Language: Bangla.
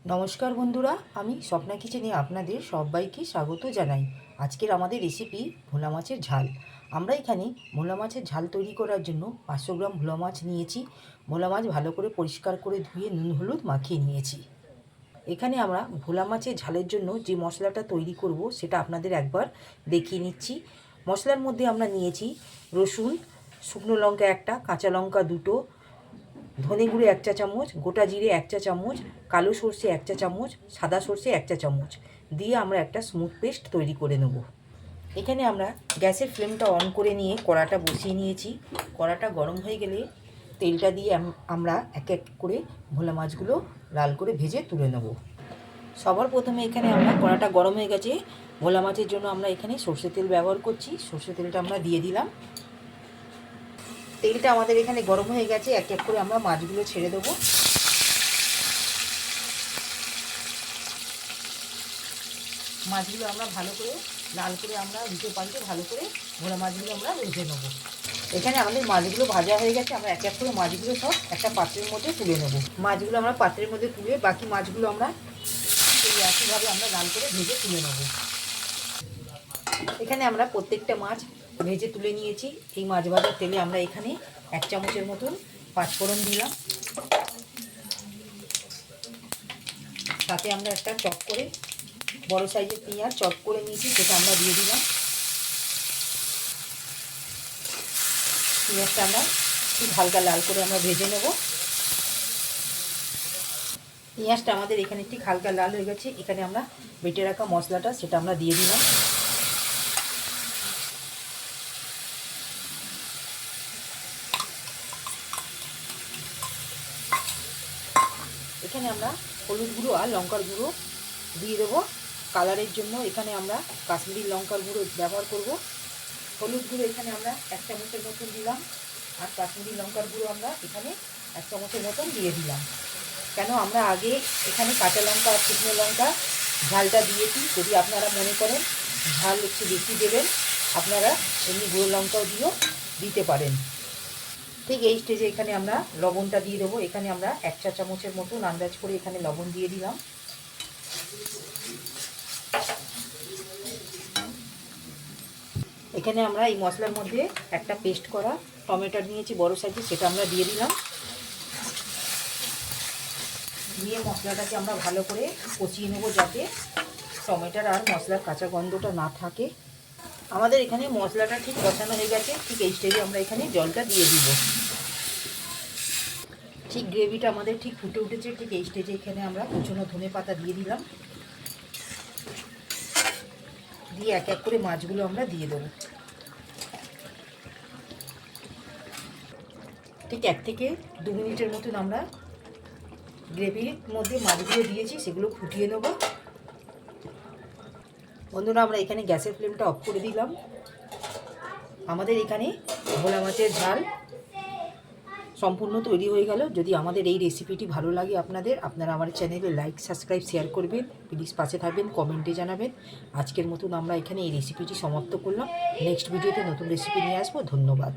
নমস্কার বন্ধুরা, আমি স্বপ্না কিচেনে আপনাদের সবাইকে স্বাগত জানাই। আজকের আমাদের রেসিপি ভোলা মাছের ঝাল। আমরা এখানে ভোলা মাছের ঝাল তৈরি করার জন্য 500 গ্রাম ভোলা মাছ নিয়েছি। ভোলা মাছ ভালো করে পরিষ্কার করে ধুয়ে নুন হলুদ মাখিয়ে নিয়েছি। এখানে আমরা ভোলা মাছের ঝালের জন্য যে মশলাটা তৈরি করব সেটা আপনাদের একবার দেখিয়ে নিচ্ছি। মশলার মধ্যে আমরা নিয়েছি রসুন, শুকনো লঙ্কা একটা, কাঁচা লঙ্কা দুটো, ধনে গুঁড়ো 1 চা চামচ, গোটা জিরে 1 চা চামচ, কালো সর্ষে 1 চা চামচ, সাদা সর্ষে 1 চা চামচ দিয়ে আমরা একটা স্মুথ পেস্ট তৈরি করে নেব। এখানে আমরা গ্যাসের ফ্লেমটা অন করে নিয়ে কড়াটা বসিয়ে নিয়েছি। কড়াটা গরম হয়ে গেলে তেলটা দিয়ে আমরা এক এক করে ভোলা মাছগুলো লাল করে ভেজে তুলে নেব। সবার প্রথমে এখানে আমরা কড়াটা গরম হয়ে গেছে, ভোলা মাছের জন্য আমরা এখানে সর্ষে তেল ব্যবহার করছি। সর্ষে তেলটা আমরা দিয়ে দিলাম। তেলটা আমাদের এখানে গরম হয়ে গেছে, এক এক করে আমরা মাছগুলো ছেড়ে দেবো। মাছগুলো আমরা ভালো করে লাল করে আমরা উল্টে পাল্টে ভালো করে ভোলা মাছগুলো আমরা ভেজে নেবো। এখানে আমাদের মাছগুলো ভাজা হয়ে গেছে, আমরা এক এক করে মাছগুলো সব একটা পাত্রের মধ্যে তুলে নেবো। মাছগুলো আমরা পাত্রের মধ্যে তুলে বাকি মাছগুলো আমরা এই একইভাবে আমরা লাল করে ভেজে তুলে নেবো। এখানে আমরা প্রত্যেকটা মাছ ভেজে তুলে নিয়েছি। এই মাছ ভাজার তেলে আমরা এখানে 1 চামচের মতন পাঁচফোড়ন দিলাম। সাথে আমরা একটা চপ করে বড় সাইজের পেঁয়াজ চপ করে নিয়েছি, সেটা আমরা দিয়ে দিলাম। পেঁয়াজটা আমরা খুব হালকা লাল করে আমরা ভেজে নেব। পেঁয়াজটা আমাদের এখানে ঠিক হালকা লাল হয়ে গেছে। এখানে আমরা বেটে রাখা মশলাটা সেটা আমরা দিয়ে দিলাম। এখানে আমরা হলুদ গুঁড়ো আর লঙ্কার গুঁড়ো দিয়ে দেবো কালারের জন্য। এখানে আমরা কাশ্মীরি লঙ্কার গুঁড়ো ব্যবহার করব। হলুদ গুঁড়ো এখানে আমরা 1 চামচের মতন দিলাম, আর কাশ্মীরি লঙ্কার গুঁড়ো আমরা এখানে 1 চামচের মতন দিয়ে দিলাম। কেন আমরা আগে এখানে কাঁচা লঙ্কা আর শুকনো লঙ্কা ঝালটা দিয়েছি। যদি আপনারা মনে করেন ঝাল একটু বেশি দেবেন, আপনারা এমনি গুঁড়ো লঙ্কাও দিয়েও দিতে পারেন। ঠিক এই স্টেজে এখানে আমরা লবণটা দিয়ে দেবো। এখানে আমরা 1 চা চামচের মতন আন্দাজ করে এখানে লবণ দিয়ে দিলাম। এখানে আমরা এই মশলার মধ্যে একটা পেস্ট করা টমেটো নিয়েছি বড় সাইজের, সেটা আমরা দিয়ে দিলাম। দিয়ে মশলাটাকে আমরা ভালো করে কষিয়ে নেবো যাতে টমেটোর আর মশলার কাঁচা গন্ধটা না থাকে। আমাদের এখানে মশলাটা ঠিক কষানো হয়ে গেছে। ঠিক এই স্টেজে আমরা এখানে জলটা দিয়ে দিব। ঠিক গ্রেভিটা আমাদের ঠিক ফুটে উঠেছে। ঠিক এই স্টেজে এখানে আমরা কুচনো ধনে পাতা দিয়ে দিলাম। দিয়ে এক এক করে মাছগুলো আমরা দিয়ে দেবো। ঠিক 1 থেকে 2 মিনিটের মতন আমরা গ্রেভির মধ্যে মাছগুলো দিয়েছি, সেগুলো ফুটিয়ে নেব। বন্ধুরা, আমরা এখানে গ্যাসের ফ্লেমটা অফ করে দিলাম। আমাদের এখানে ভোলা মাছের ঝাল সম্পূর্ণ তৈরি হয়ে গেল। যদি আমাদের এই রেসিপিটি ভালো লাগে আপনারা আমার চ্যানেলে লাইক সাবস্ক্রাইব শেয়ার করবেন। প্লিজ পাশে থাকবেন, কমেন্টে জানাবেন। আজকের মতন আমরা এখানে এই রেসিপিটি সমাপ্ত করলাম। নেক্সট ভিডিওতে নতুন রেসিপি নিয়ে আসবো। ধন্যবাদ।